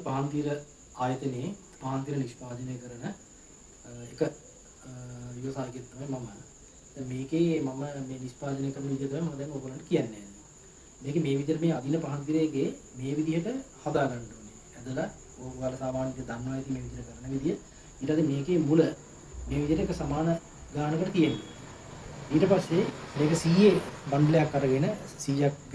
පාන්තිර ආයතනයේ පාන්තිර නිෂ්පාදනය කරන එක විවසායකයෙක් තමයි මම. දැන් මේකේ මම මේ නිෂ්පාදනය කරන විදිහ තමයි මම දැන් ඔයගොල්ලන්ට කියන්නේ. මේකේ මේ විදිහට මේ අදින පාන්තිරයේ මේ විදිහට හදා ගන්න ඕනේ. ඇදලා ඔයාලා සාමාන්‍ය විදිහට දන්නවා ඇති මේ විදිහට කරන විදිහ. ඊට පස්සේ මේකේ මුල මේ විදිහට එක සමාන ගානකට තියෙනවා. ඊට පස්සේ මේක 100 බණ්ඩලයක් අරගෙන 100ක්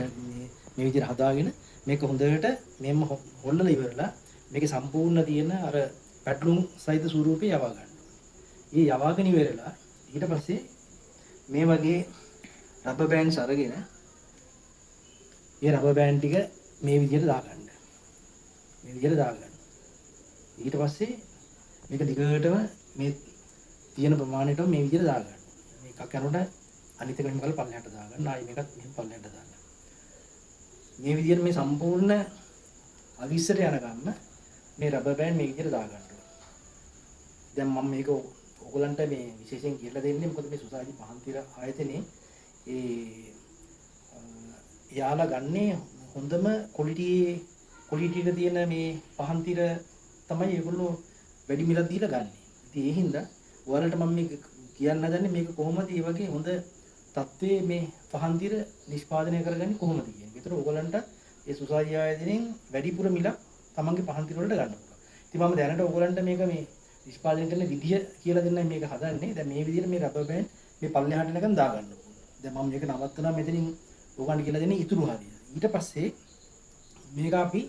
මේ විදිහට හදාගෙන මේක හොඳට මෙම්ම හොල්ලලා ඉවරලා මේකේ සම්පූර්ණ තියෙන අර පැටලුම් සහිත ස්වරූපේ යවා ගන්න. මේ යවාගෙන ඉවරලා ඊට පස්සේ මේ වගේ රබර් බෑන්ඩ්ස් අරගෙන මේ රබර් බෑන්ඩ් ටික මේ විදිහට දාගන්න. මේ විදිහට දාගන්න. ඊට පස්සේ මේක දිගටම මේ තියෙන ප්‍රමාණයටම මේ විදිහට දාගන්න. මේකක් යනකොට අනිත් එක මෙහෙම කරලා පල්ලෙහාට දාගන්න. ආයි මේකත් මෙහෙම පල්ලෙහාට දාගන්න. මේ විදිහට මේ සම්පූර්ණ අවිස්සට යනකම් මේ රබර් බෑන්ඩ් මේ විදිහට දාගන්න ඕනේ. දැන් මම මේක ඔයගලන්ට මේ විශේෂයෙන් කියලා දෙන්නේ මොකද මේ සොසයිටි පහන්තිර ආයතනයේ යාලා ගන්නේ හොඳම ක්වොලිටි එක තියෙන මේ පහන්තිර තමයි ඒගොල්ලෝ වැඩි මිලක් දීලා ගන්න. ඉතින් ඒ හින්දා ඔයාලට මම මේක කියන්න හදන්නේ මේක කොහොමද මේ වගේ හොඳ තත්ත්වයේ මේ පහන්තිර නිෂ්පාදනය කරගන්නේ කොහොමද කියන්නේ. ඒතර ඔයගලන්ට ඒ සොසයිටි ආයතනයෙන් වැඩිපුර මිලක් තමන්ගේ පහන්තිර වලට ගන්න පුළුවන්. ඉතින් මම දැනට ඔයගලන්ට මේක මේ නිෂ්පාදනය කරන විදිය කියලා දෙන්නයි මේක හදන්නේ. දැන් මේ විදිහට මේ රබර් බෑන්ඩ් මේ පල්ලෙහාට යනකම් දාගන්න ඕනේ. දැන් මම මේක නවත්තනවා මෙතනින් ඔයගලන්ට කියලා දෙන්නේ ඉතුරු හරිය. ඊට පස්සේ මේක අපි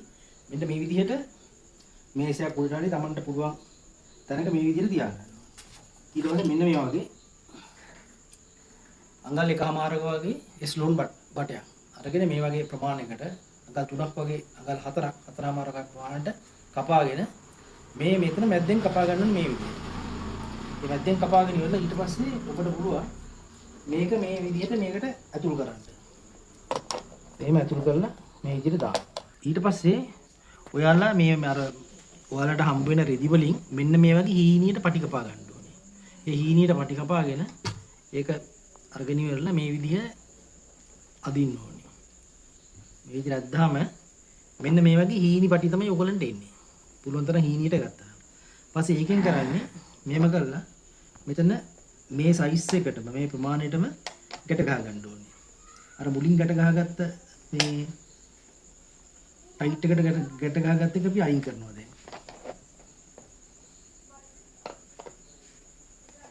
මෙන්න මේ විදිහට මේසයක් උඩට හරි තමන්ට පුළුවන් තැනක මේ විදිහට තියාගන්න. ඊට පස්සේ මෙන්න මේ වගේ අඟල් එකමාරක වගේ ස්ලෝන් බටයක් අරගෙන මේ වගේ ප්‍රමාණයකට අඟල් 3ක් වගේ අඟල් 4ක් 4මාරක ප්‍රමාණයට කපාගෙන මේ මෙතන මැද්දෙන් කපා ගන්න මේ විදිහට. මේ මැද්දෙන් කපාගෙන ඉවරලා ඊට පස්සේ ඔබට පුළුවන් මේක මේ විදිහට මේකට ඇතුල් කරන්න. එහෙම ඇතුල් කරලා මේ විදිහට දාන්න. ඊට පස්සේ ඔයාලා මේ අර ඔයාලට හම්බ වෙන රෙදි වලින් මෙන්න මේ වගේ හීනියට පටි කපා ගන්න ඕනේ. මේ හීනියට පටි කපාගෙන ඒක අරගෙන ඉවරලා මේ විදිහ අදින්න ඕනේ. මේ විදිහට අද්දාම මෙන්න මේ වගේ හීනි පටි තමයි ඔයගලන්ට එන්නේ. පුළුවන් තරම් හීනියට ගත්තා. පස්සේ ඒකෙන් කරන්නේ මෙහෙම කරලා මෙතන මේ සයිස් එකටම මේ ප්‍රමාණයටම ගැට ගහ ගන්න ඕනේ. අර මුලින් ගැට ගහගත්ත මේ ටයිට් එකට ගැට ගහගත්ත එක අපි අයින් කරනවා දැන්.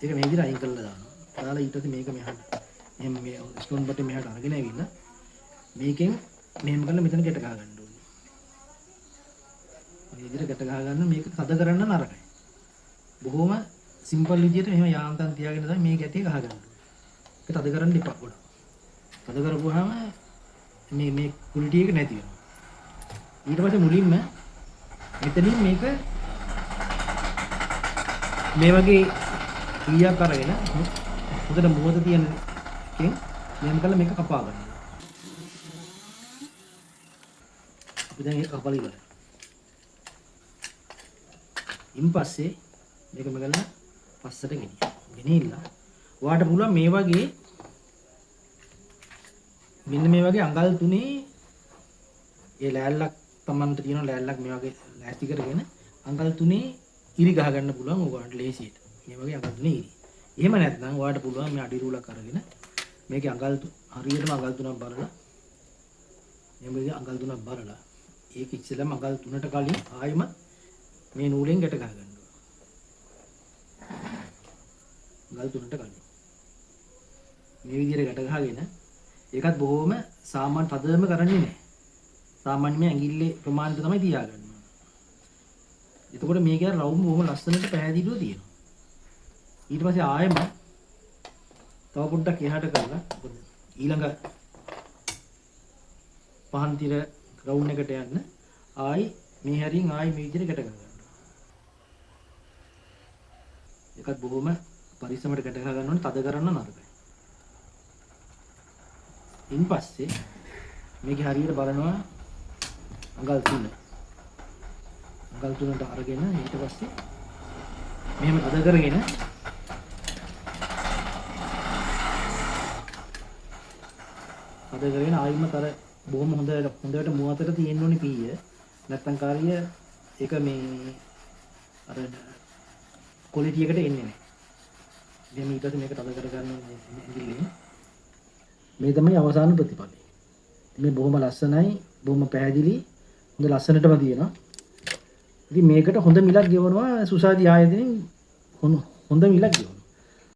ඒක මේ විදිහට අයින් කරලා දානවා. දාලා ඊට පස්සේ මේක මෙහාට එහෙම මේ ස්ටෝන් බටේ මෙහාට අරගෙන ඇවිල්ලා මේකෙන් මෙහෙම කරලා මෙතන ගැට ගහ ගන්න ඕනේ. මේ විදිහට ගැට ගහ ගන්න මේක තද කරන්න නරකයි. බොහොම සිම්පල් විදිහට මෙහෙම යාන්තම් තියාගෙන තමයි මේ ගැටේ ගහ ගන්න ඕනේ. ඒක තද කරන්න එපා පොඩ. තද කරපුවාම මේ ක්වොලිටි එක නැති වෙනවා. ඊට පස්සේ මුලින්ම මෙතනින් මේක මේ වගේ ක්‍රියා කරගෙන හොඳට මුවත තියෙන එකෙන් මෙහෙම කරලා මේක කපා ගන්න. අපි දැන් ඒක කපලා ඉවරයි. ඉන්පස්සේ මේක මෙගලා පස්සට ගෙනියලා ඔයාට පුළුවන් මේ වගේ මෙන්න මේ වගේ අඟල් 3 ඒ ලෑල්ලක් Tamanට තියෙන ලෑල්ලක් මේ වගේ ලෑස්ති කරගෙන අඟල් 3 ඉරි ගහ ගන්න පුළුවන් ඔයාලට ලේසියට. මේ වගේ අඟල් 3 ඉරි. එහෙම නැත්නම් ඔයාලට පුළුවන් මේ අඩි රූලක් අරගෙන මේකේ අඟල් හරියටම අඟල් 3ක් බලලා මේ වගේ අඟල් 3ක් බලලා ඒක ඉස්සෙල්ලම අඟල් 3ට කලින් ආයෙම මේ නූලෙන් ගැට ගහ ගන්න ඕන. අඟල් 3ට කලින් මේ විදිහට ගැට ගහගෙන ඒකත් බොහොම සාමාන්‍ය තදම කරන්නේ නැහැ. සාමාන්‍ය මේ ඇඟිල්ලේ ප්‍රමාණයට තමයි තියාගන්න ඕන. එතකොට මේකේ රවුම් බොහොම ලස්සනට පැහැදිලිව තියෙනවා. ඊට පස්සේ ආයෙම තව පොඩ්ඩක් එහාට කරලා ඊළඟ පහන්තිර ග්‍රවුන්ඩ් එකට යන්න ආයි මේ හැරින් ආයි මේ විදිහට ගැට ගන්න. ඒකත් බොහොම පරිස්සමට ගැට ගහ ගන්න ඕනේ තද කරන්න නරකයි. ඉන්පස්සේ මේකේ හරියට බලනවා අඟල් 3. අඟල් 3ට අරගෙන ඊට පස්සේ මෙහෙම තද කරගෙන තද කරගෙන ආයිමත් අර බොහොම හොඳට මුව අතර තියෙන්න ඕනේ පීය. නැත්තම් කාරිය ඒක මේ අර ක්වොලිටි එකට එන්නේ නැහැ. දැන් ඊට පස්සේ මේක තද කරගන්න ඉන්නේ. මේ තමයි අවසාන ප්‍රතිඵලය. මේ බොහොම ලස්සනයි, බොහොම පැහැදිලි, හොඳ ලස්සනටම තියෙනවා. ඉතින් මේකට හොඳ මිලක් ගෙවනවා සුසාදී ආයතනයෙන් හොඳ මිලක් ගෙවනවා.